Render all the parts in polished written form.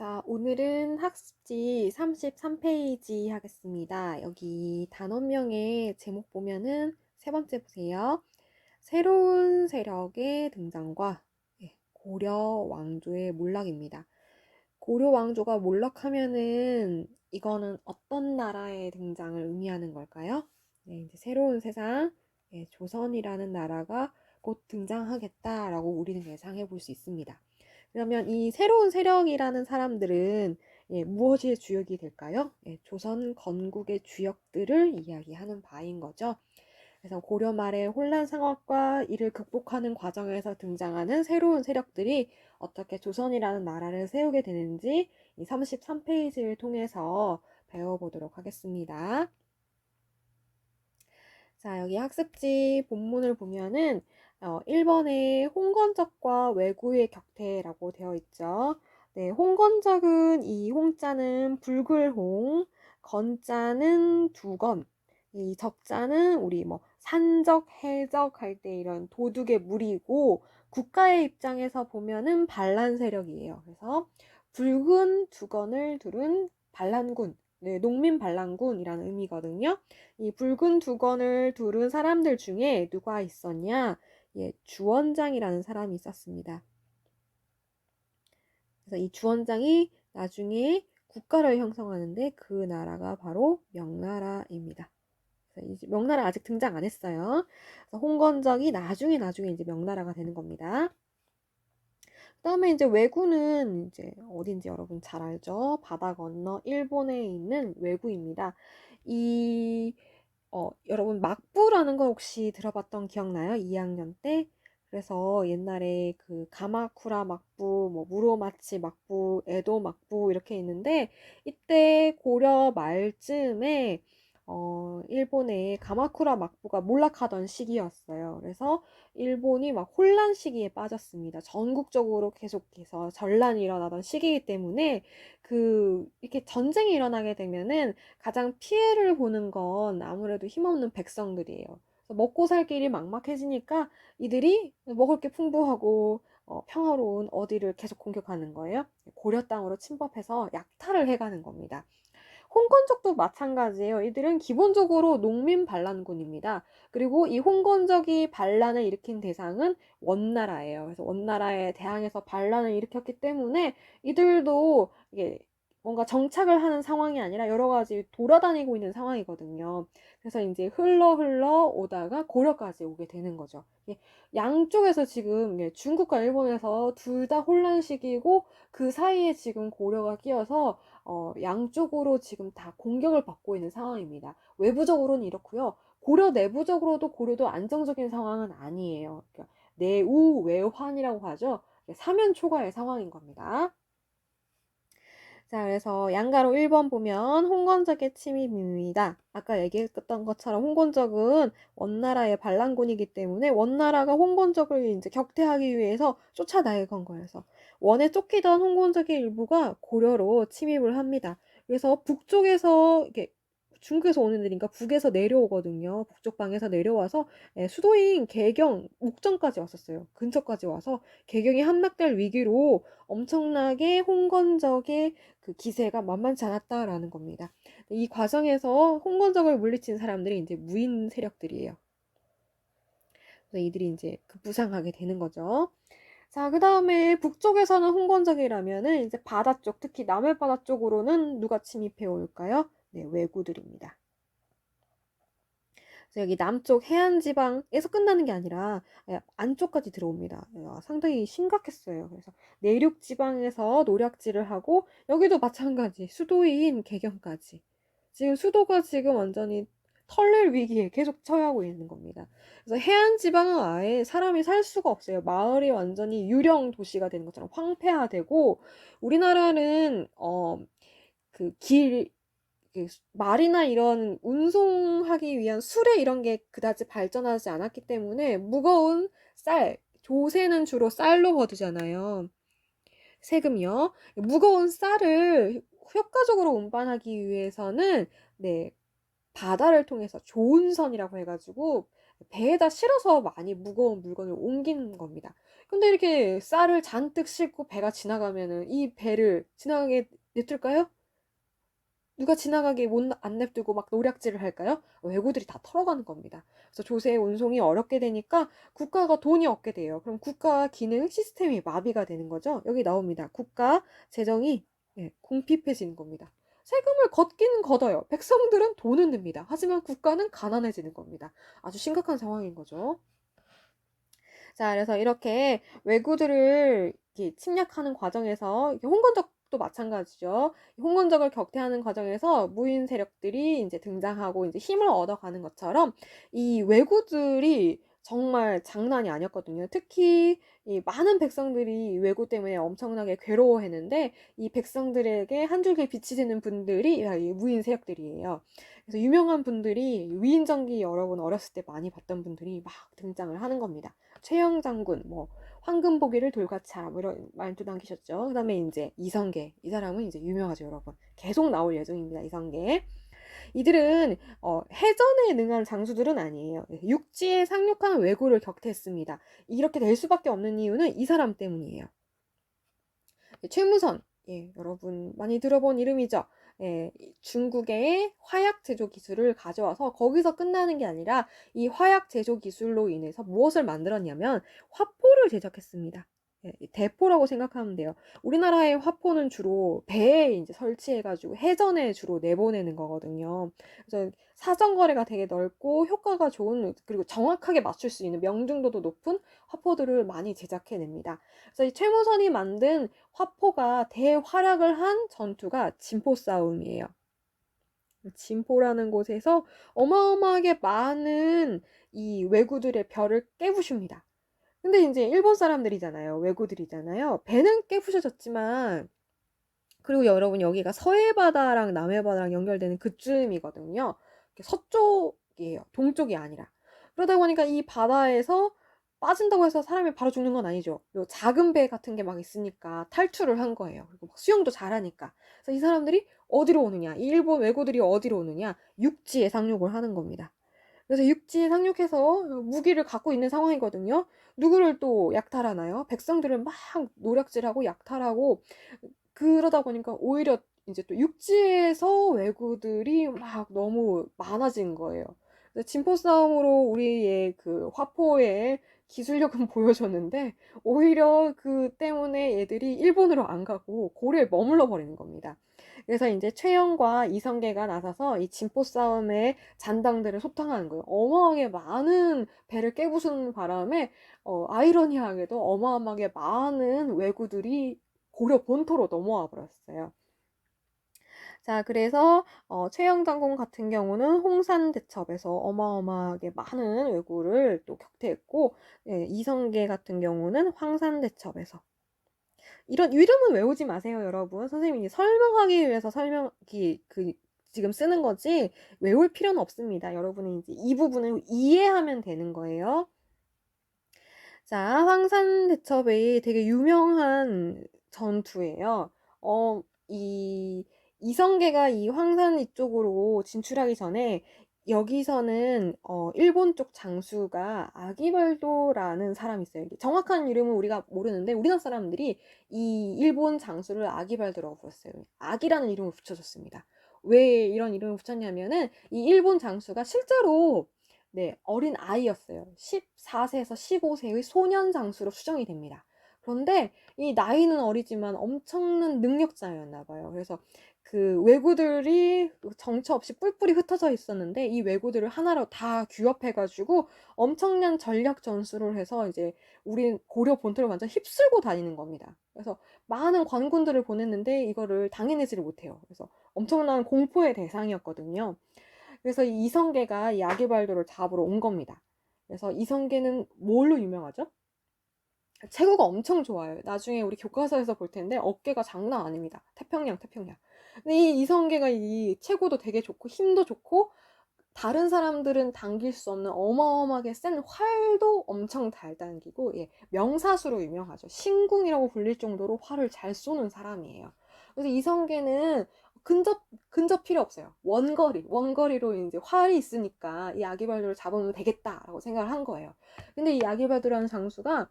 자, 오늘은 학습지 33페이지 하겠습니다. 여기 단원명의 제목 보면은 세 번째 보세요. 새로운 세력의 등장과 고려 왕조의 몰락입니다. 고려 왕조가 몰락하면은 이거는 어떤 나라의 등장을 의미하는 걸까요? 네, 이제 새로운 세상, 조선이라는 나라가 곧 등장하겠다라고 우리는 예상해 볼 수 있습니다. 그러면 이 새로운 세력이라는 사람들은 무엇이 주역이 될까요? 조선 건국의 주역들을 이야기하는 바인 거죠. 그래서 고려 말의 혼란 상황과 이를 극복하는 과정에서 등장하는 새로운 세력들이 어떻게 조선이라는 나라를 세우게 되는지 이 33페이지를 통해서 배워보도록 하겠습니다. 자, 여기 학습지 본문을 보면은 1번에 홍건적과 왜구의 격퇴라고 되어 있죠. 네, 홍건적은 이 홍자는 붉을홍, 건자는 두건, 이 적자는 우리 뭐 산적, 해적 할 때 이런 도둑의 무리고 국가의 입장에서 보면은 반란 세력이에요. 그래서 붉은 두건을 두른 반란군, 네, 농민 반란군이라는 의미거든요. 이 붉은 두건을 두른 사람들 중에 누가 있었냐? 주원장이라는 사람이 있었습니다. 그래서 이 주원장이 나중에 국가를 형성하는데 그 나라가 바로 명나라입니다. 그래서 명나라 아직 등장 안 했어요. 그래서 홍건적이 나중에 이제 명나라가 되는 겁니다. 그다음에 이제 왜구는 이제 어딘지 여러분 잘 알죠? 바다 건너 일본에 있는 왜구입니다. 이 여러분 막부라는 거 혹시 들어봤던 기억나요? 2학년 때? 그래서 옛날에 그 가마쿠라 막부, 뭐 무로마치 막부, 에도 막부 이렇게 있는데 이때 고려 말쯤에 일본의 가마쿠라 막부가 몰락하던 시기였어요. 그래서 일본이 막 혼란 시기에 빠졌습니다. 전국적으로 계속해서 전란이 일어나던 시기이기 때문에 이렇게 전쟁이 일어나게 되면은 가장 피해를 보는 건 아무래도 힘없는 백성들이에요. 먹고 살 길이 막막해지니까 이들이 먹을 게 풍부하고 평화로운 어디를 계속 공격하는 거예요. 고려 땅으로 침범해서 약탈을 해가는 겁니다. 홍건적도 마찬가지예요. 이들은 기본적으로 농민 반란군입니다. 그리고 이 홍건적이 반란을 일으킨 대상은 원나라예요. 그래서 원나라에 대항해서 반란을 일으켰기 때문에 이들도 이게 뭔가 정착을 하는 상황이 아니라 여러 가지 돌아다니고 있는 상황이거든요. 그래서 이제 흘러 오다가 고려까지 오게 되는 거죠. 양쪽에서 지금 중국과 일본에서 둘 다 혼란 시기고 그 사이에 지금 고려가 끼어서 양쪽으로 지금 다 공격을 받고 있는 상황입니다. 외부적으로는 이렇고요. 고려 내부적으로도 고려도 안정적인 상황은 아니에요. 그러니까 내우외환이라고 하죠. 사면초가의 상황인 겁니다. 자, 그래서 양가로 1번 보면 홍건적의 침입입니다. 아까 얘기했던 것처럼 홍건적은 원나라의 반란군이기 때문에 원나라가 홍건적을 이제 격퇴하기 위해서 쫓아나간 거예요. 그래서 원에 쫓기던 홍건적의 일부가 고려로 침입을 합니다. 그래서 북쪽에서 이렇게 중국에서 오는 애들이니까 북에서 내려오거든요. 북쪽 방에서 내려와서 수도인 개경, 옥정까지 왔었어요. 근처까지 와서 개경이 함락될 위기로 엄청나게 홍건적의 그 기세가 만만치 않았다라는 겁니다. 이 과정에서 홍건적을 물리친 사람들이 이제 무인 세력들이에요. 그래서 이들이 이제 급부상하게 되는 거죠. 자, 그 다음에 북쪽에서는 홍건적이라면은 이제 바다 쪽, 특히 남해 바다 쪽으로는 누가 침입해 올까요? 네, 왜구들입니다. 그래서 여기 남쪽 해안 지방에서 끝나는 게 아니라 안쪽까지 들어옵니다. 상당히 심각했어요. 그래서 내륙 지방에서 노략질을 하고 여기도 마찬가지 수도인 개경까지 지금 수도가 지금 완전히 털릴 위기에 계속 처하고 있는 겁니다. 그래서 해안 지방은 아예 사람이 살 수가 없어요. 마을이 완전히 유령 도시가 되는 것처럼 황폐화되고 우리나라는 그길 말이나 이런 운송하기 위한 수레 이런 게 그다지 발전하지 않았기 때문에 무거운 쌀, 조세는 주로 쌀로 거두잖아요. 세금이요. 무거운 쌀을 효과적으로 운반하기 위해서는 네, 바다를 통해서 조운선이라고 해가지고 배에다 실어서 많이 무거운 물건을 옮기는 겁니다. 근데 이렇게 쌀을 잔뜩 싣고 배가 지나가면은 이 배를 지나가게 냅둘까요? 누가 지나가게 안 냅두고 막 노략질을 할까요? 왜구들이 다 털어가는 겁니다. 그래서 조세 운송이 어렵게 되니까 국가가 돈이 없게 돼요. 그럼 국가 기능 시스템이 마비가 되는 거죠. 여기 나옵니다. 국가 재정이 궁핍해지는 겁니다. 세금을 걷기는 걷어요. 백성들은 돈은 냅니다. 하지만 국가는 가난해지는 겁니다. 아주 심각한 상황인 거죠. 자, 그래서 이렇게 왜구들을 침략하는 과정에서 홍건적도 마찬가지죠. 홍건적을 격퇴하는 과정에서 무인 세력들이 이제 등장하고 이제 힘을 얻어가는 것처럼 이 왜구들이 정말 장난이 아니었거든요. 특히 이 많은 백성들이 왜구 때문에 엄청나게 괴로워했는데 이 백성들에게 한 줄기 빛이 되는 분들이 이 무인 세력들이에요. 그래서 유명한 분들이 위인전기 여러분 어렸을 때 많이 봤던 분들이 막 등장을 하는 겁니다. 최영 장군, 뭐 황금보기를 돌같이 뭐 이런 말도 남기셨죠. 그다음에 이제 이성계, 이 사람은 이제 유명하죠, 여러분. 계속 나올 예정입니다, 이성계. 이들은 해전에 능한 장수들은 아니에요. 육지에 상륙한 왜구를 격퇴했습니다. 이렇게 될 수밖에 없는 이유는 이 사람 때문이에요. 최무선, 여러분 많이 들어본 이름이죠. 중국의 화약 제조 기술을 가져와서 거기서 끝나는 게 아니라 이 화약 제조 기술로 인해서 무엇을 만들었냐면 화포를 제작했습니다. 대포라고 생각하면 돼요. 우리나라의 화포는 주로 배에 이제 설치해가지고 해전에 주로 내보내는 거거든요. 그래서 사정 거리가 되게 넓고 효과가 좋은, 그리고 정확하게 맞출 수 있는, 명중도도 높은 화포들을 많이 제작해냅니다. 그래서 이 최무선이 만든 화포가 대활약을 한 전투가 진포 싸움이에요. 진포라는 곳에서 어마어마하게 많은 이 왜구들의 벼를 깨부숩니다. 근데 이제 일본 사람들이잖아요. 왜구들이잖아요. 배는 깨부셔졌지만, 그리고 여러분 여기가 서해바다랑 남해바다랑 연결되는 그쯤이거든요. 서쪽이에요. 동쪽이 아니라. 그러다 보니까 이 바다에서 빠진다고 해서 사람이 바로 죽는 건 아니죠. 그리고 작은 배 같은 게 막 있으니까 탈출을 한 거예요. 그리고 막 수영도 잘하니까. 그래서 이 사람들이 어디로 오느냐? 이 일본 왜구들이 어디로 오느냐? 육지에 상륙을 하는 겁니다. 그래서 육지에 상륙해서 무기를 갖고 있는 상황이거든요. 누구를 또 약탈하나요? 백성들을 막 노략질하고 약탈하고, 그러다 보니까 오히려 이제 또 육지에서 왜구들이 막 너무 많아진 거예요. 진포 싸움으로 우리의 그 화포의 기술력은 보여줬는데 오히려 그 때문에 얘들이 일본으로 안 가고 고려에 머물러 버리는 겁니다. 그래서 이제 최영과 이성계가 나서서 이 진포 싸움의 잔당들을 소탕하는 거예요. 어마어마하게 많은 배를 깨부수는 바람에 아이러니하게도 어마어마하게 많은 왜구들이 고려 본토로 넘어와 버렸어요. 자, 그래서 최영장군 같은 경우는 홍산대첩에서 어마어마하게 많은 왜구를 또 격퇴했고, 이성계 같은 경우는 황산대첩에서. 이런 이름은 외우지 마세요, 여러분. 선생님이 설명하기 위해서 지금 쓰는 거지 외울 필요는 없습니다. 여러분은 이제 이 부분을 이해하면 되는 거예요. 자, 황산대첩이 되게 유명한 전투예요. 이 이성계가 이 황산 이쪽으로 진출하기 전에 여기서는 일본 쪽 장수가 아기발도라는 사람이 있어요. 정확한 이름은 우리가 모르는데 우리나라 사람들이 이 일본 장수를 아기발도라고 불렀어요. 아기라는 이름을 붙여줬습니다. 왜 이런 이름을 붙였냐면은 이 일본 장수가 실제로 어린 아이였어요. 14세에서 15세의 소년 장수로 추정이 됩니다. 그런데 이 나이는 어리지만 엄청난 능력자였나 봐요. 그래서 그 왜구들이 정처 없이 뿔뿔이 흩어져 있었는데 이 왜구들을 하나로 다 규합해가지고 엄청난 전략 전술을 해서 이제 우리 고려 본토를 완전 휩쓸고 다니는 겁니다. 그래서 많은 관군들을 보냈는데 이거를 당해내지를 못해요. 그래서 엄청난 공포의 대상이었거든요. 그래서 이 이성계가 이 아기발도를 잡으러 온 겁니다. 그래서 이성계는 뭘로 유명하죠? 체구가 엄청 좋아요. 나중에 우리 교과서에서 볼 텐데 어깨가 장난 아닙니다. 태평양. 근데 이 이성계가 이 체구도 되게 좋고 힘도 좋고 다른 사람들은 당길 수 없는 어마어마하게 센 활도 엄청 잘 당기고 명사수로 유명하죠. 신궁이라고 불릴 정도로 활을 잘 쏘는 사람이에요. 그래서 이성계는 근접 필요 없어요. 원거리로 이제 활이 있으니까 이 아기발도를 잡으면 되겠다라고 생각을 한 거예요. 근데 이 아기발도라는 장수가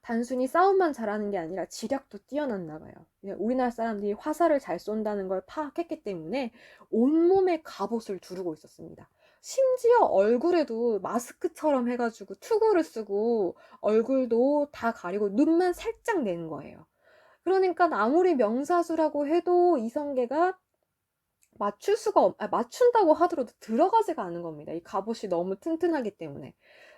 단순히 싸움만 잘하는 게 아니라 지략도 뛰어났나 봐요. 우리나라 사람들이 화살을 잘 쏜다는 걸 파악했기 때문에 온몸에 갑옷을 두르고 있었습니다. 심지어 얼굴에도 마스크처럼 해가지고 투구를 쓰고 얼굴도 다 가리고 눈만 살짝 낸 거예요. 그러니까 아무리 명사수라고 해도 이성계가 맞춘다고 하더라도 들어가지가 않은 겁니다. 이 갑옷이 너무 튼튼하기 때문에.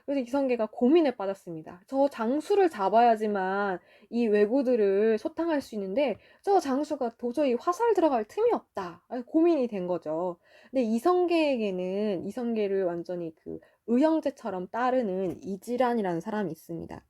그래서 이성계가 고민에 빠졌습니다. 저 장수를 잡아야지만 이 왜구들을 소탕할 수 있는데 저 장수가 도저히 화살 들어갈 틈이 없다. 고민이 된 거죠. 근데 이성계를 완전히 그 의형제처럼 따르는 이지란이라는 사람이 있습니다.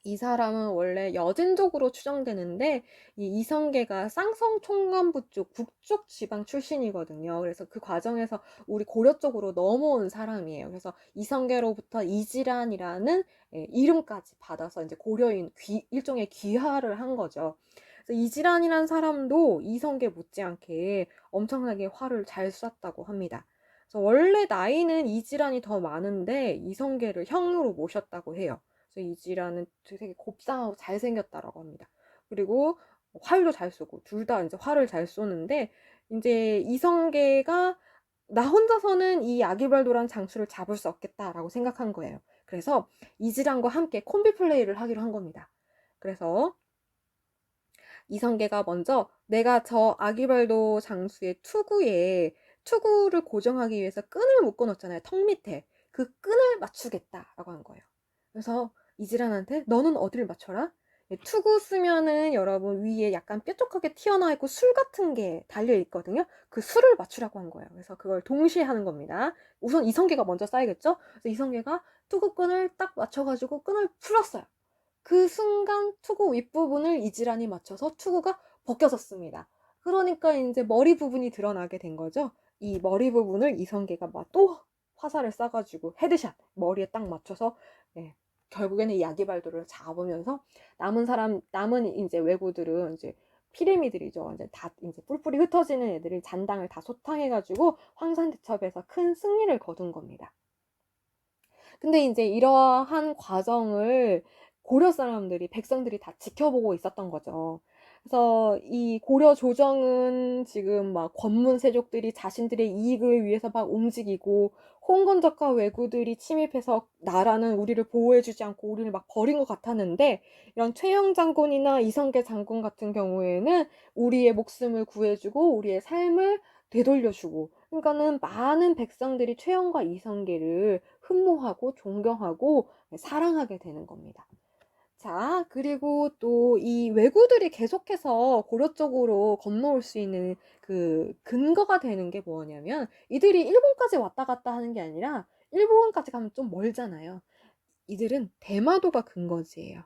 이 사람은 원래 여진족으로 추정되는데 이 이성계가 쌍성 총관부 쪽 북쪽 지방 출신이거든요. 그래서 그 과정에서 우리 고려 쪽으로 넘어온 사람이에요. 그래서 이성계로부터 이지란이라는 이름까지 받아서 이제 고려인 일종의 귀화를 한 거죠. 그래서 이지란이라는 사람도 이성계 못지않게 엄청나게 활을 잘 쐈다고 합니다. 그래서 원래 나이는 이지란이 더 많은데 이성계를 형으로 모셨다고 해요. 그래서 이지라는 되게 곱상하고 잘생겼다라고 합니다. 그리고 활도 잘 쏘고 둘 다 이제 활을 잘 쏘는데 이제 이성계가 나 혼자서는 이 아기발도란 장수를 잡을 수 없겠다라고 생각한 거예요. 그래서 이지란과 함께 콤비 플레이를 하기로 한 겁니다. 그래서 이성계가 먼저 내가 저 아기발도 장수의 투구를 고정하기 위해서 끈을 묶어 놓잖아요. 턱 밑에. 그 끈을 맞추겠다라고 한 거예요. 그래서 이지란한테 너는 어디를 맞춰라? 투구 쓰면은 여러분 위에 약간 뾰족하게 튀어나와 있고 술 같은 게 달려 있거든요. 그 술을 맞추라고 한 거예요. 그래서 그걸 동시에 하는 겁니다. 우선 이성계가 먼저 쌓이겠죠? 그래서 이성계가 투구끈을 딱 맞춰가지고 끈을 풀었어요. 그 순간 투구 윗부분을 이지란이 맞춰서 투구가 벗겨졌습니다. 그러니까 이제 머리 부분이 드러나게 된 거죠. 이 머리 부분을 이성계가 막 또 화살을 쏴가지고 헤드샷 머리에 딱 맞춰서 결국에는 이 야기발도를 잡으면서 남은 이제 왜구들은 이제 피레미들이죠. 이제 다 이제 뿔뿔이 흩어지는 애들이 잔당을 다 소탕해가지고 황산대첩에서 큰 승리를 거둔 겁니다. 근데 이제 이러한 과정을 고려 사람들이, 백성들이 다 지켜보고 있었던 거죠. 그래서 이 고려 조정은 지금 막 권문 세족들이 자신들의 이익을 위해서 막 움직이고 홍건적과 왜구들이 침입해서 나라는 우리를 보호해주지 않고 우리를 막 버린 것 같았는데 이런 최영 장군이나 이성계 장군 같은 경우에는 우리의 목숨을 구해주고 우리의 삶을 되돌려주고 그러니까는 많은 백성들이 최영과 이성계를 흠모하고 존경하고 사랑하게 되는 겁니다. 자, 그리고 또 이 왜구들이 계속해서 고려 쪽으로 건너올 수 있는 그 근거가 되는 게 뭐냐면 이들이 일본까지 왔다 갔다 하는 게 아니라 일본까지 가면 좀 멀잖아요. 이들은 대마도가 근거지예요.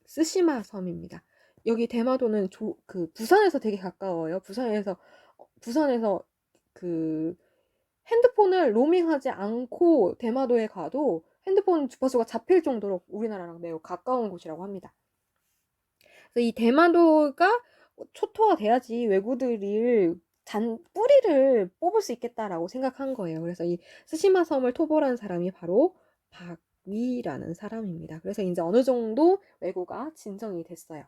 쓰시마 섬입니다. 여기 대마도는 그 부산에서 되게 가까워요. 부산에서 그 핸드폰을 로밍하지 않고 대마도에 가도 핸드폰 주파수가 잡힐 정도로 우리나라랑 매우 가까운 곳이라고 합니다. 그래서 이 대마도가 초토화돼야지 왜구들이 뿌리를 뽑을 수 있겠다라고 생각한 거예요. 그래서 이 스시마 섬을 토벌한 사람이 바로 박위라는 사람입니다. 그래서 이제 어느 정도 왜구가 진정이 됐어요.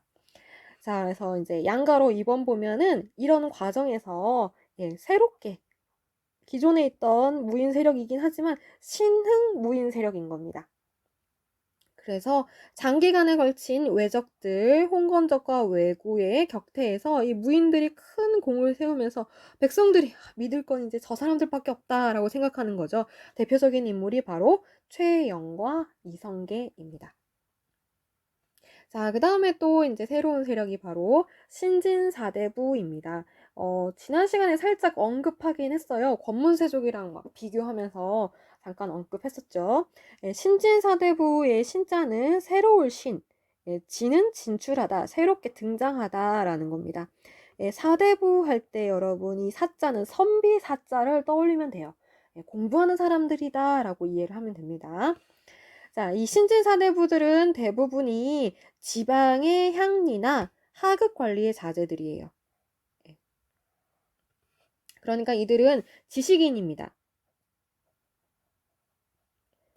자, 그래서 이제 양가로 2번 보면은 이런 과정에서 새롭게 기존에 있던 무인 세력이긴 하지만 신흥 무인 세력인 겁니다. 그래서 장기간에 걸친 왜적들, 홍건적과 왜구의 격퇴에서 이 무인들이 큰 공을 세우면서 백성들이 믿을 건 이제 저 사람들밖에 없다라고 생각하는 거죠. 대표적인 인물이 바로 최영과 이성계입니다. 자, 그 다음에 또 이제 새로운 세력이 바로 신진사대부입니다. 지난 시간에 살짝 언급하긴 했어요. 권문세족이랑 막 비교하면서 잠깐 언급했었죠. 신진사대부의 신자는 새로울 신, 진은 진출하다, 새롭게 등장하다라는 겁니다. 사대부 할 때 여러분 이 사자는 선비 사자를 떠올리면 돼요. 공부하는 사람들이다라고 이해를 하면 됩니다. 자, 이 신진사대부들은 대부분이 지방의 향리나 하급 관리의 자제들이에요. 그러니까 이들은 지식인입니다.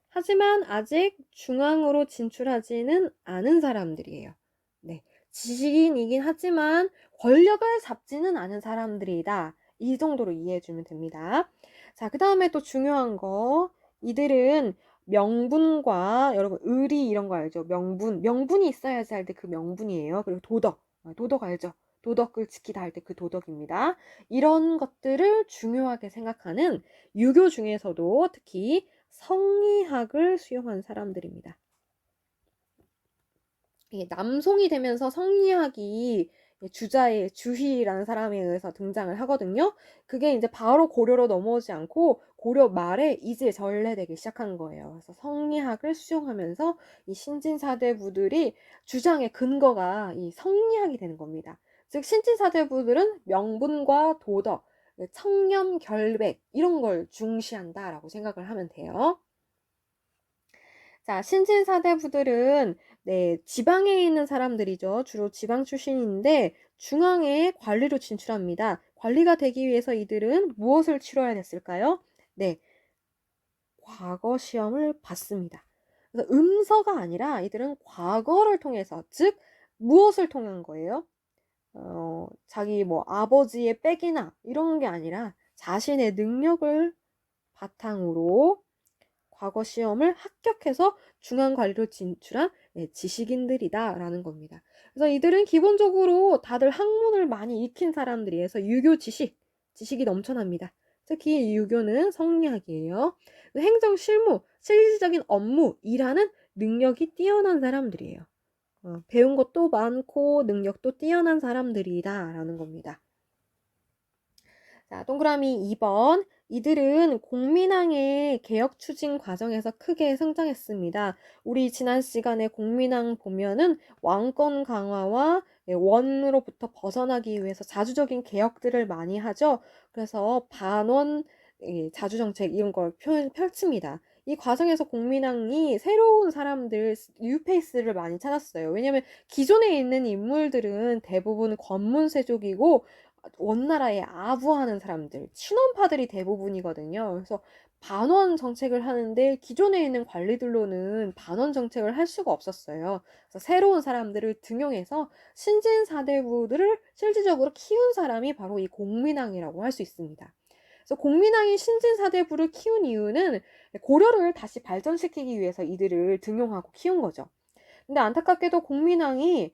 하지만 아직 중앙으로 진출하지는 않은 사람들이에요. 네, 지식인이긴 하지만 권력을 잡지는 않은 사람들이다. 이 정도로 이해해주면 됩니다. 자, 그 다음에 또 중요한 거, 이들은 명분과, 여러분 의리 이런 거 알죠? 명분이 있어야지 할 때 그 명분이에요. 그리고 도덕 알죠? 도덕을 지키다 할 때 그 도덕입니다. 이런 것들을 중요하게 생각하는 유교 중에서도 특히 성리학을 수용한 사람들입니다. 이게 남송이 되면서 성리학이 주자의 주희라는 사람에 의해서 등장을 하거든요. 그게 이제 바로 고려로 넘어오지 않고 고려 말에 이제 전래되기 시작한 거예요. 그래서 성리학을 수용하면서 이 신진사대부들이 주장의 근거가 이 성리학이 되는 겁니다. 즉 신진사대부들은 명분과 도덕, 청렴, 결백 이런 걸 중시한다라고 생각을 하면 돼요. 자, 신진사대부들은 네, 지방에 있는 사람들이죠. 주로 지방 출신인데 중앙에 관리로 진출합니다. 관리가 되기 위해서 이들은 무엇을 치러야 됐을까요? 네, 과거 시험을 봤습니다. 그래서 음서가 아니라 이들은 과거를 통해서, 즉 무엇을 통한 거예요? 자기 뭐 아버지의 백이나 이런 게 아니라 자신의 능력을 바탕으로 과거 시험을 합격해서 중앙관리로 진출한 지식인들이다라는 겁니다. 그래서 이들은 기본적으로 다들 학문을 많이 익힌 사람들이어서 유교 지식이 넘쳐납니다. 특히 유교는 성리학이에요. 행정 실무, 실질적인 업무, 일하는 능력이 뛰어난 사람들이에요. 배운 것도 많고 능력도 뛰어난 사람들이다라는 겁니다. 자, 동그라미 2번. 이들은 공민왕의 개혁 추진 과정에서 크게 성장했습니다. 우리 지난 시간에 공민왕 보면은 왕권 강화와 원으로부터 벗어나기 위해서 자주적인 개혁들을 많이 하죠. 그래서 반원 자주정책 이런 걸 펼칩니다. 이 과정에서 공민왕이 새로운 사람들, 뉴페이스를 많이 찾았어요. 왜냐면 기존에 있는 인물들은 대부분 권문세족이고 원나라에 아부하는 사람들, 친원파들이 대부분이거든요. 그래서 반원 정책을 하는데 기존에 있는 관리들로는 반원 정책을 할 수가 없었어요. 그래서 새로운 사람들을 등용해서 신진 사대부들을 실질적으로 키운 사람이 바로 이 공민왕이라고 할 수 있습니다. 그래서 공민왕이 신진 사대부를 키운 이유는 고려를 다시 발전시키기 위해서 이들을 등용하고 키운 거죠. 근데 안타깝게도 공민왕이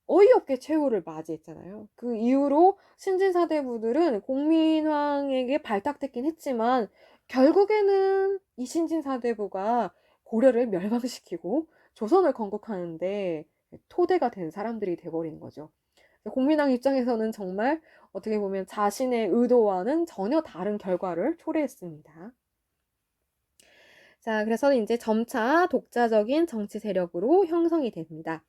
어이없게 최후를 맞이했잖아요. 그 이후로 신진사대부들은 공민왕에게 발탁됐긴 했지만 결국에는 이 신진사대부가 고려를 멸망시키고 조선을 건국하는데 토대가 된 사람들이 돼버리는 거죠. 공민왕 입장에서는 정말 어떻게 보면 자신의 의도와는 전혀 다른 결과를 초래했습니다. 자, 그래서 이제 점차 독자적인 정치 세력으로 형성이 됩니다.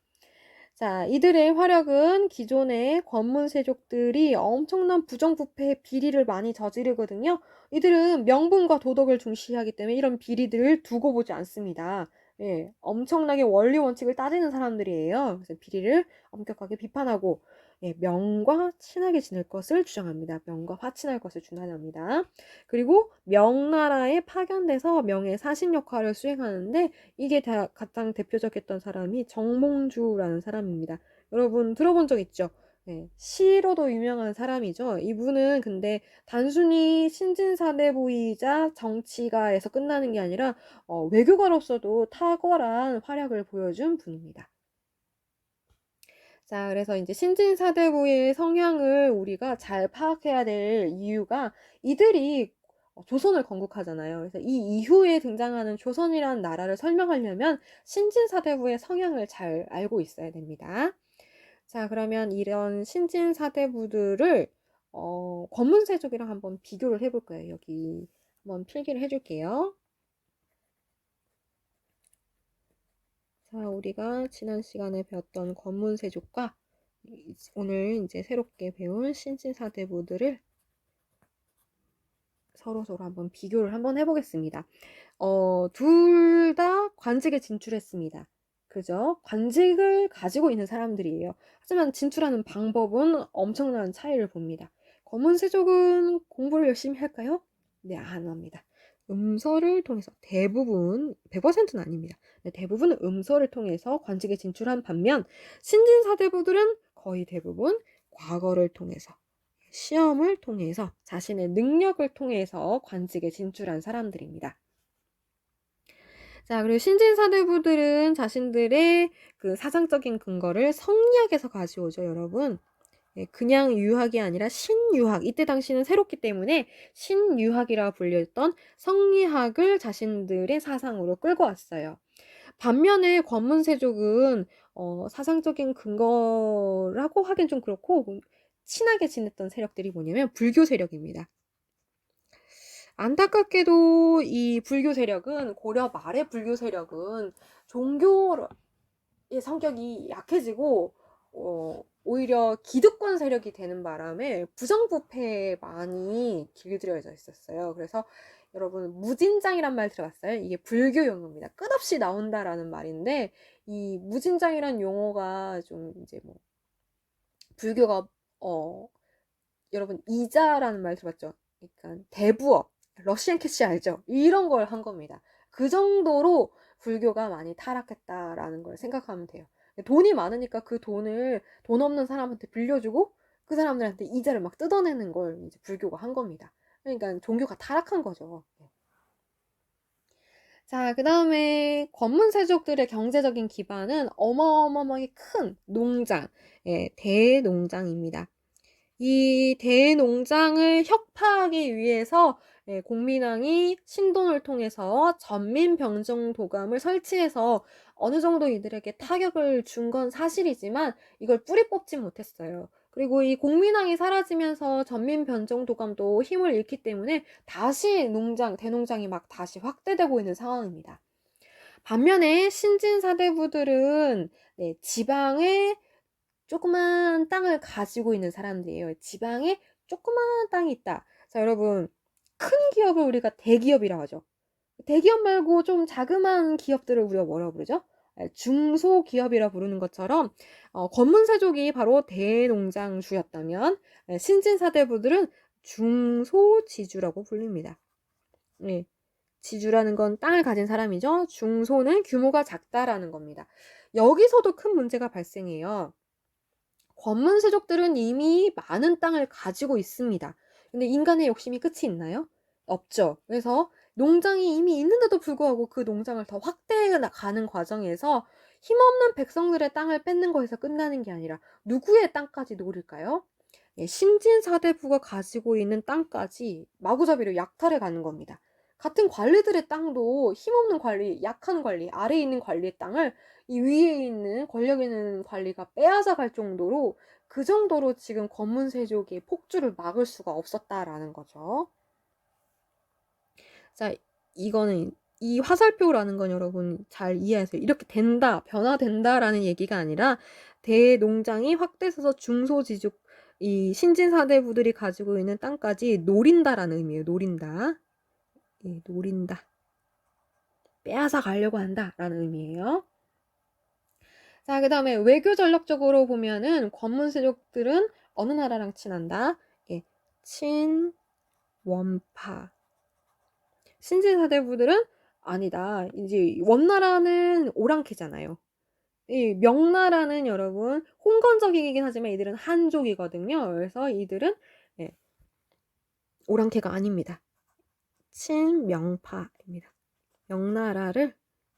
자, 이들의 화력은 기존의 권문세족들이 엄청난 부정부패 비리를 많이 저지르거든요. 이들은 명분과 도덕을 중시하기 때문에 이런 비리들을 두고 보지 않습니다. 예, 엄청나게 원리 원칙을 따지는 사람들이에요. 그래서 비리를 엄격하게 비판하고 명과 친하게 지낼 것을 주장합니다. 명과 화친할 것을 주장합니다. 그리고 명나라에 파견돼서 명의 사신 역할을 수행하는데 이게 가장 대표적이었던 사람이 정몽주라는 사람입니다. 여러분 들어본 적 있죠? 네, 시로도 유명한 사람이죠. 이분은 근데 단순히 신진사대부이자 정치가에서 끝나는 게 아니라 외교가로서도 탁월한 활약을 보여준 분입니다. 자, 그래서 이제 신진사대부의 성향을 우리가 잘 파악해야 될 이유가 이들이 조선을 건국하잖아요. 그래서 이 이후에 등장하는 조선이라는 나라를 설명하려면 신진사대부의 성향을 잘 알고 있어야 됩니다. 자, 그러면 이런 신진사대부들을 권문세족이랑 한번 비교를 해볼 거예요. 여기 한번 필기를 해줄게요. 자, 우리가 지난 시간에 배웠던 권문세족과 오늘 이제 새롭게 배운 신진사대부들을 서로 한번 비교를 한번 해보겠습니다. 둘 다 관직에 진출했습니다. 그죠? 관직을 가지고 있는 사람들이에요. 하지만 진출하는 방법은 엄청난 차이를 봅니다. 검은세족은 공부를 열심히 할까요? 네, 안 합니다. 음서를 통해서 대부분, 100%는 아닙니다. 네, 대부분 음서를 통해서 관직에 진출한 반면 신진사대부들은 거의 대부분 과거를 통해서, 시험을 통해서, 자신의 능력을 통해서 관직에 진출한 사람들입니다. 자, 그리고 신진사대부들은 자신들의 그 사상적인 근거를 성리학에서 가져오죠, 여러분. 그냥 유학이 아니라 신유학, 이때 당시는 새롭기 때문에 신유학이라 불렸던 성리학을 자신들의 사상으로 끌고 왔어요. 반면에 권문세족은 사상적인 근거라고 하긴 좀 그렇고 친하게 지냈던 세력들이 뭐냐면 불교 세력입니다. 안타깝게도 이 불교 세력은, 고려 말의 불교 세력은 종교의 성격이 약해지고 오히려 기득권 세력이 되는 바람에 부정부패에 많이 길들여져 있었어요. 그래서 여러분, 무진장이란 말 들어봤어요? 이게 불교 용어입니다. 끝없이 나온다라는 말인데, 이 무진장이란 용어가 좀 이제 뭐 불교가 여러분, 이자라는 말 들어봤죠? 그러니까 대부업, 러시안 캐시 알죠? 이런 걸 한 겁니다. 그 정도로 불교가 많이 타락했다라는 걸 생각하면 돼요. 돈이 많으니까 그 돈을 돈 없는 사람한테 빌려주고 그 사람들한테 이자를 막 뜯어내는 걸 이제 불교가 한 겁니다. 그러니까 종교가 타락한 거죠. 자, 그 다음에 권문세족들의 경제적인 기반은 어마어마하게 큰 농장, 대농장입니다. 이 대농장을 혁파하기 위해서 공민왕이 신돈을 통해서 전민병정도감을 설치해서 어느 정도 이들에게 타격을 준 건 사실이지만 이걸 뿌리 뽑지 못했어요. 그리고 이 공민왕이 사라지면서 전민병정도감도 힘을 잃기 때문에 다시 대농장이 막 다시 확대되고 있는 상황입니다. 반면에 신진사대부들은 지방에 조그만 땅을 가지고 있는 사람들이에요. 지방에 조그만 땅이 있다. 자, 여러분, 큰 기업을 우리가 대기업이라고 하죠. 대기업 말고 좀 자그마한 기업들을 우리가 뭐라고 부르죠? 중소기업이라 부르는 것처럼 권문세족이 바로 대농장주였다면 신진사대부들은 중소지주라고 불립니다. 네. 지주라는 건 땅을 가진 사람이죠. 중소는 규모가 작다라는 겁니다. 여기서도 큰 문제가 발생해요. 권문세족들은 이미 많은 땅을 가지고 있습니다. 근데 인간의 욕심이 끝이 있나요? 없죠. 그래서 농장이 이미 있는데도 불구하고 그 농장을 더 확대해 가는 과정에서 힘없는 백성들의 땅을 뺏는 거에서 끝나는 게 아니라 누구의 땅까지 노릴까요? 신진사대부가 가지고 있는 땅까지 마구잡이로 약탈해 가는 겁니다. 같은 관리들의 땅도 힘없는 관리, 약한 관리, 아래에 있는 관리의 땅을 이 위에 있는 권력 있는 관리가 빼앗아 갈 정도로, 그 정도로 지금 권문세족의 폭주를 막을 수가 없었다라는 거죠. 자, 이거는 이 화살표라는 건 여러분 잘 이해하세요. 이렇게 된다, 변화된다라는 얘기가 아니라 대농장이 확대해서 중소지족, 이 신진사대부들이 가지고 있는 땅까지 노린다라는 의미예요. 노린다. 노린다. 빼앗아 가려고 한다라는 의미예요. 자, 그 다음에 외교 전략적으로 보면은 권문세족들은 어느 나라랑 친한다? 친원파. 신진사대부들은 아니다. 이제 원나라는 오랑캐잖아요. 이 명나라는 여러분 홍건적이긴 하지만 이들은 한족이거든요. 그래서 이들은 오랑캐가 아닙니다. 친명파입니다. 명나라를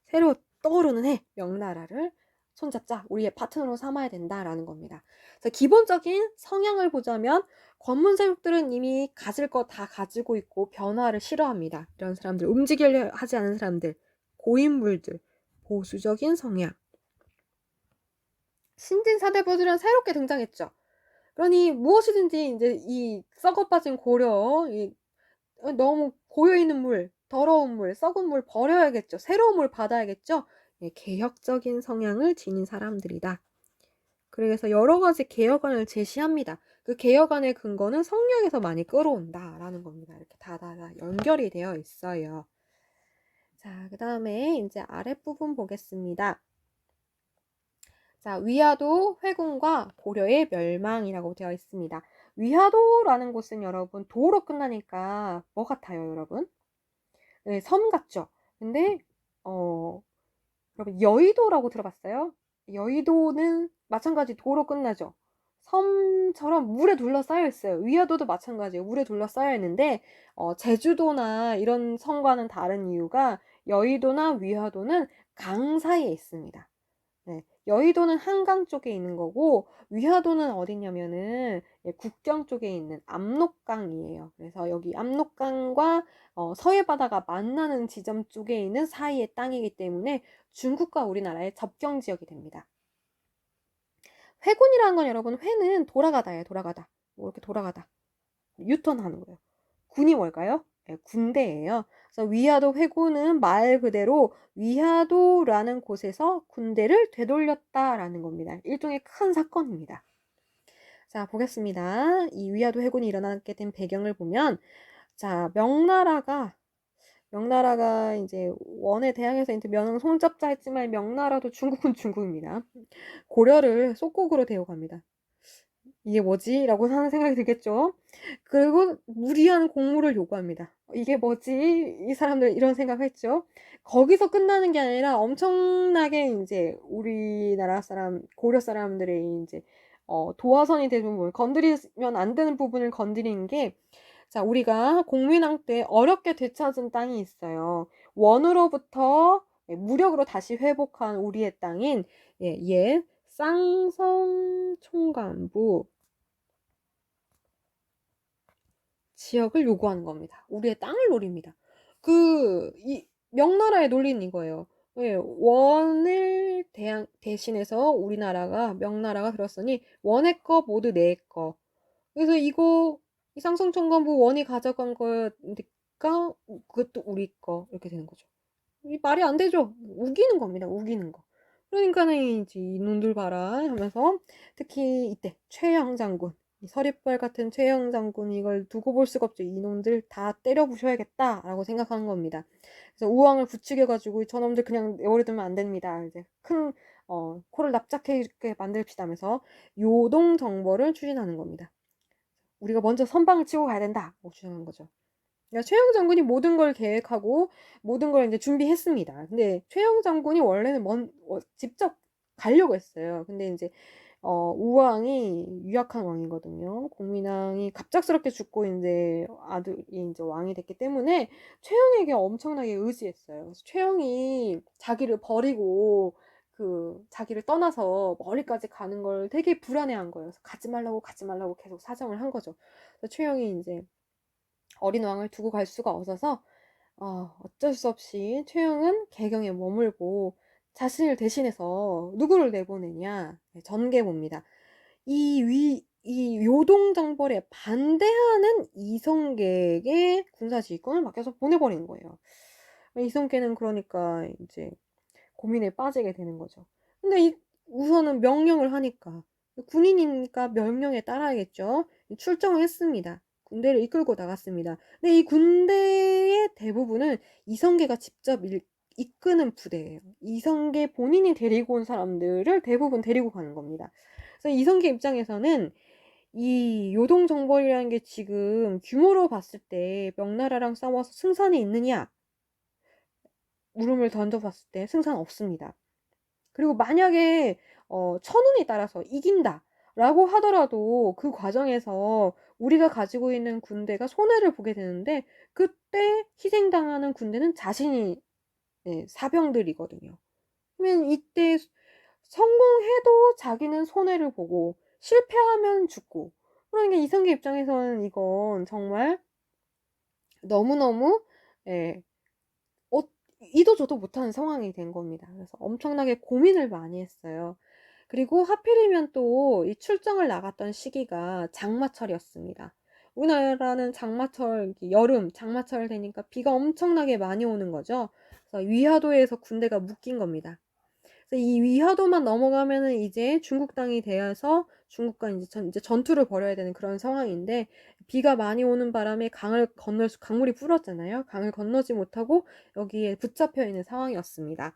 새로 떠오르는 명나라를 손잡자, 우리의 파트너로 삼아야 된다라는 겁니다. 그래서 기본적인 성향을 보자면 권문세족들은 이미 가질 거 다 가지고 있고 변화를 싫어합니다. 이런 사람들, 움직이려 하지 않은 사람들, 고인물들, 보수적인 성향. 신진사대부들은 새롭게 등장했죠. 그러니 무엇이든지 이제 이 썩어빠진 고려, 너무 고여있는 물, 더러운 물, 썩은 물 버려야겠죠. 새로운 물 받아야겠죠. 개혁적인 성향을 지닌 사람들이다. 그래서 여러 가지 개혁안을 제시합니다. 그 개혁안의 근거는 성령에서 많이 끌어온다라는 겁니다. 이렇게 다 연결이 되어 있어요. 자, 그 다음에 이제 아랫부분 보겠습니다. 자, 위화도 회군과 고려의 멸망이라고 되어 있습니다. 위화도라는 곳은 여러분 도로 끝나니까 뭐 같아요, 여러분? 네, 섬 같죠? 근데 여러분 여의도라고 들어봤어요? 여의도는 마찬가지 도로 끝나죠? 섬처럼 물에 둘러싸여 있어요. 위화도도 마찬가지예요. 물에 둘러싸여 있는데 제주도나 이런 섬과는 다른 이유가 여의도나 위화도는 강 사이에 있습니다. 네, 여의도는 한강 쪽에 있는 거고 위화도는 어디냐면은 국경 쪽에 있는 압록강이에요. 그래서 여기 압록강과 서해바다가 만나는 지점 쪽에 있는 사이의 땅이기 때문에 중국과 우리나라의 접경 지역이 됩니다. 회군이라는 건 여러분 회는 돌아가다예요. 돌아가다. 뭐 이렇게 돌아가다. 유턴하는 거예요. 군이 뭘까요? 네, 군대예요. 그래서 위화도 회군은 말 그대로 위화도라는 곳에서 군대를 되돌렸다라는 겁니다. 일종의 큰 사건입니다. 자, 보겠습니다. 이 위화도 회군이 일어나게 된 배경을 보면, 자, 명나라가 이제 원에 대항해서 이제 명을 손잡자 했지만 명나라도 중국은 중국입니다. 고려를 속국으로 데워갑니다. 이게 뭐지? 라고 하는 생각이 들겠죠? 그리고 무리한 공무를 요구합니다. 이게 뭐지? 이 사람들 이런 생각했죠? 거기서 끝나는 게 아니라 엄청나게 이제 우리나라 사람, 고려 사람들의 이제 도화선이 되는 부분, 건드리면 안 되는 부분을 건드린 게, 자, 우리가 공민왕 때 어렵게 되찾은 땅이 있어요. 원으로부터 무력으로 다시 회복한 우리의 땅인 쌍성 총관부 지역을 요구하는 겁니다. 우리의 땅을 노립니다. 이 명나라의 논리는 이거예요. 예, 원을 대신해서 우리나라가 명나라가 들었으니 원의 거 모두 내 거. 그래서 이 쌍성총관부 원이 가져간 거니까 그것도 우리 거 이렇게 되는 거죠. 이 말이 안 되죠. 우기는 겁니다. 우기는 거. 그러니까는 이제 이놈들 봐라 하면서 특히 이때 최영 장군 서리빨 같은 최영 장군 이걸 두고 볼 수가 없죠. 이놈들 다 때려 부셔야겠다라고 생각하는 겁니다. 그래서 우왕을 부추겨가지고 저놈들 그냥 내버려두면 안 됩니다. 이제 큰 코를 납작하게 만들시다면서 요동 정벌을 추진하는 겁니다. 우리가 먼저 선방을 치고 가야 된다. 주장하는 거죠. 그러니까 최영 장군이 모든 걸 계획하고 모든 걸 이제 준비했습니다. 근데 최영 장군이 원래는 직접 가려고 했어요. 근데 이제 우왕이 유약한 왕이거든요. 공민왕이 갑작스럽게 죽고 이제 아들이 이제 왕이 됐기 때문에 최영에게 엄청나게 의지했어요. 그래서 최영이 자기를 버리고 자기를 떠나서 머리까지 가는 걸 되게 불안해한 거예요. 그래서 가지 말라고 계속 사정을 한 거죠. 그래서 최영이 이제 어린 왕을 두고 갈 수가 없어서 어쩔 수 없이 최영은 개경에 머물고 자신을 대신해서 누구를 내보내냐? 네, 전계봅니다. 이 요동정벌에 반대하는 이성계에게 군사지휘권을 맡겨서 보내버리는 거예요. 이성계는 그러니까 이제 고민에 빠지게 되는 거죠. 근데 우선은 명령을 하니까 군인이니까 명령에 따라야겠죠. 출정을 했습니다. 군대를 이끌고 나갔습니다. 근데 이 군대의 대부분은 이성계가 직접 이끄는 부대예요. 이성계 본인이 데리고 온 사람들을 대부분 데리고 가는 겁니다. 그래서 이성계 입장에서는 이 요동정벌이라는 게 지금 규모로 봤을 때 명나라랑 싸워서 승산이 있느냐? 물음을 던져봤을 때 승산 없습니다. 그리고 만약에 천운에 따라서 이긴다라고 하더라도 그 과정에서 우리가 가지고 있는 군대가 손해를 보게 되는데 그때 희생당하는 군대는 자신이 사병들이거든요. 그러면 이때 성공해도 자기는 손해를 보고 실패하면 죽고 그러니까 이성계 입장에서는 이건 정말 너무너무 예, 이도 저도 못하는 상황이 된 겁니다. 그래서 엄청나게 고민을 많이 했어요. 그리고 하필이면 또 이 출정을 나갔던 시기가 장마철이었습니다. 우리나라는 장마철, 여름, 장마철 되니까 비가 엄청나게 많이 오는 거죠. 그래서 위화도에서 군대가 묶인 겁니다. 그래서 이 위화도만 넘어가면은 이제 중국 땅이 되어서 중국과 이제 전투를 벌여야 되는 그런 상황인데 비가 많이 오는 바람에 강물이 불었잖아요. 강을 건너지 못하고 여기에 붙잡혀 있는 상황이었습니다.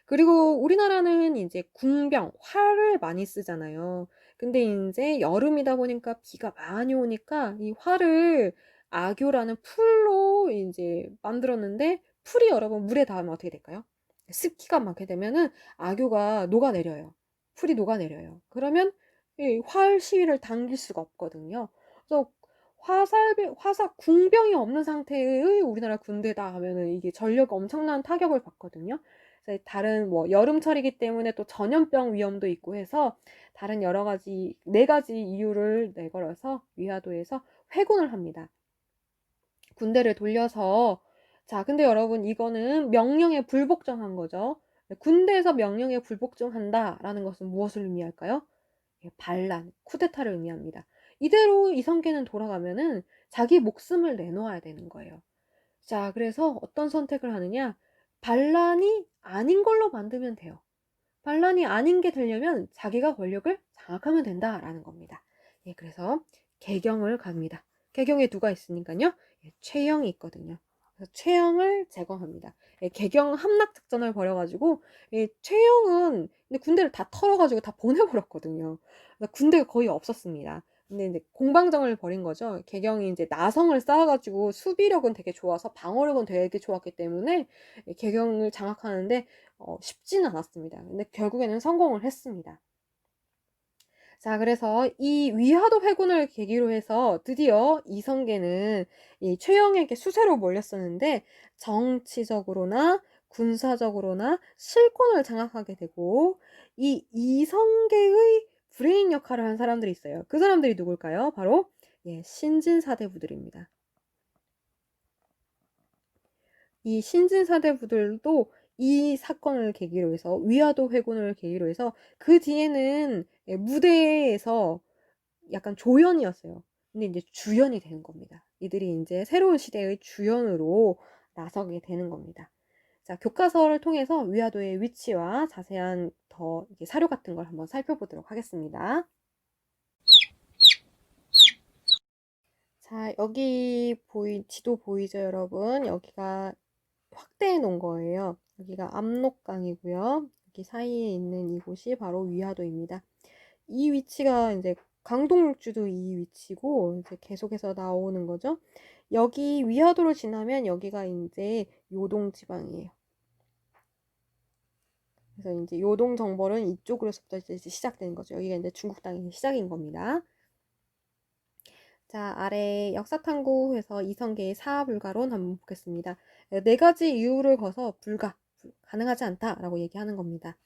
그리고 우리나라는 이제 궁병, 활을 많이 쓰잖아요. 근데 인제 여름이다 보니까 비가 많이 오니까 이 활을 악교라는 풀로 인제 만들었는데, 풀이 여러분 물에 닿으면 어떻게 될까요? 습기가 많게 되면은 악교가 녹아내려요. 풀이 녹아내려요. 그러면 이 활 시위를 당길 수가 없거든요. 그래서 화사 궁병이 없는 상태의 우리나라 군대다 하면은 이게 전력 엄청난 타격을 받거든요. 그래서 다른 뭐 여름철이기 때문에 또 전염병 위험도 있고 해서 다른 여러 가지, 네 가지 이유를 내걸어서 위화도에서 회군을 합니다. 군대를 돌려서. 자, 근데 여러분 이거는 명령에 불복종한 거죠. 군대에서 명령에 불복종한다라는 것은 무엇을 의미할까요? 예, 반란, 쿠데타를 의미합니다. 이대로 이성계는 돌아가면은 자기 목숨을 내놓아야 되는 거예요. 자, 그래서 어떤 선택을 하느냐? 반란이 아닌 걸로 만들면 돼요. 반란이 아닌 게 되려면 자기가 권력을 장악하면 된다라는 겁니다. 예, 그래서 개경을 갑니다. 개경에 누가 있으니까요? 예, 최영이 있거든요. 그래서 최영을 제거합니다. 예, 개경 함락 작전을 벌여가지고, 예, 최영은 근데 군대를 다 털어가지고 다 보내버렸거든요. 그래서 군대가 거의 없었습니다. 근데 이제 공방정을 벌인 거죠. 개경이 이제 나성을 쌓아가지고 수비력은 되게 좋아서 방어력은 되게 좋았기 때문에 예, 개경을 장악하는데 쉽지는 않았습니다. 근데 결국에는 성공을 했습니다. 자, 그래서 이 위화도 회군을 계기로 해서 드디어 이성계는 이 최영에게 수세로 몰렸었는데, 정치적으로나 군사적으로나 실권을 장악하게 되고, 이 이성계의 브레인 역할을 한 사람들이 있어요. 그 사람들이 누굴까요? 바로 예, 신진사대부들입니다. 이 신진사대부들도 이 사건을 계기로 해서, 위화도 회군을 계기로 해서 그 뒤에는 예, 무대에서 약간 조연이었어요. 근데 이제 주연이 되는 겁니다. 이들이 이제 새로운 시대의 주연으로 나서게 되는 겁니다. 자, 교과서를 통해서 위화도의 위치와 자세한 더 사료 같은 걸 한번 살펴보도록 하겠습니다. 자, 여기 지도 보이죠, 여러분? 여기가 확대해 놓은 거예요. 여기가 압록강이고요. 여기 사이에 있는 이곳이 바로 위화도입니다. 이 위치가 이제 강동육주도 이 위치고, 이제 계속해서 나오는 거죠. 여기 위화도를 지나면 여기가 이제 요동 지방이에요. 그래서 이제 요동 정벌은 이쪽으로부터 이제 시작되는 거죠. 여기가 이제 중국 땅의 시작인 겁니다. 자, 아래 역사탐구에서 이성계의 사불가론 한번 보겠습니다. 네 가지 이유를 거서 가능하지 않다라고 얘기하는 겁니다.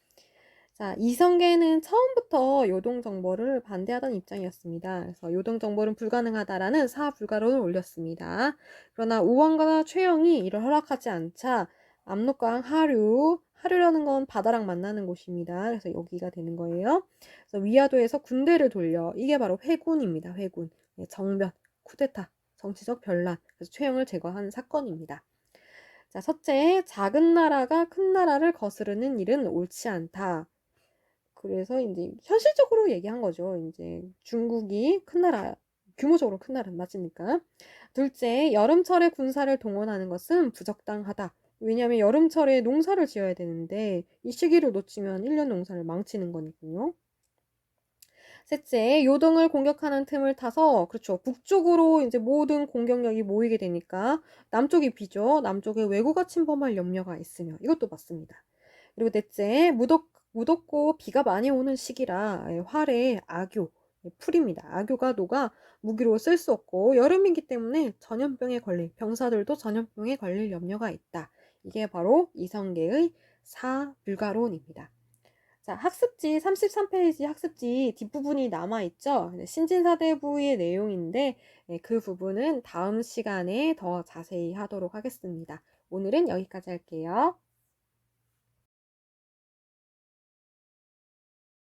자, 이성계는 처음부터 요동정벌을 반대하던 입장이었습니다. 그래서 요동정벌은 불가능하다라는 사불가론을 올렸습니다. 그러나 우왕과 최영이 이를 허락하지 않자 압록강 하류라는 건 바다랑 만나는 곳입니다. 그래서 여기가 되는 거예요. 그래서 위화도에서 군대를 돌려, 이게 바로 회군입니다. 회군. 네, 정변, 쿠데타, 정치적 변란. 그래서 최영을 제거한 사건입니다. 자, 첫째, 작은 나라가 큰 나라를 거스르는 일은 옳지 않다. 그래서 이제 현실적으로 얘기한 거죠. 이제 중국이 큰 나라, 규모적으로 큰 나라는 맞으니까. 둘째, 여름철에 군사를 동원하는 것은 부적당하다. 왜냐하면 여름철에 농사를 지어야 되는데 이 시기를 놓치면 1년 농사를 망치는 거니까요. 셋째, 요동을 공격하는 틈을 타서, 그렇죠, 북쪽으로 이제 모든 공격력이 모이게 되니까 남쪽이 비죠. 남쪽에 왜구가 침범할 염려가 있으며, 이것도 맞습니다. 그리고 넷째, 무덥고 비가 많이 오는 시기라 활에 악교, 풀입니다. 악교가 녹아 무기로 쓸 수 없고, 여름이기 때문에 전염병에 걸릴, 병사들도 전염병에 걸릴 염려가 있다. 이게 바로 이성계의 사불가론입니다. 자, 학습지 33페이지 학습지 뒷부분이 남아있죠. 신진사대부의 내용인데 그 부분은 다음 시간에 더 자세히 하도록 하겠습니다. 오늘은 여기까지 할게요.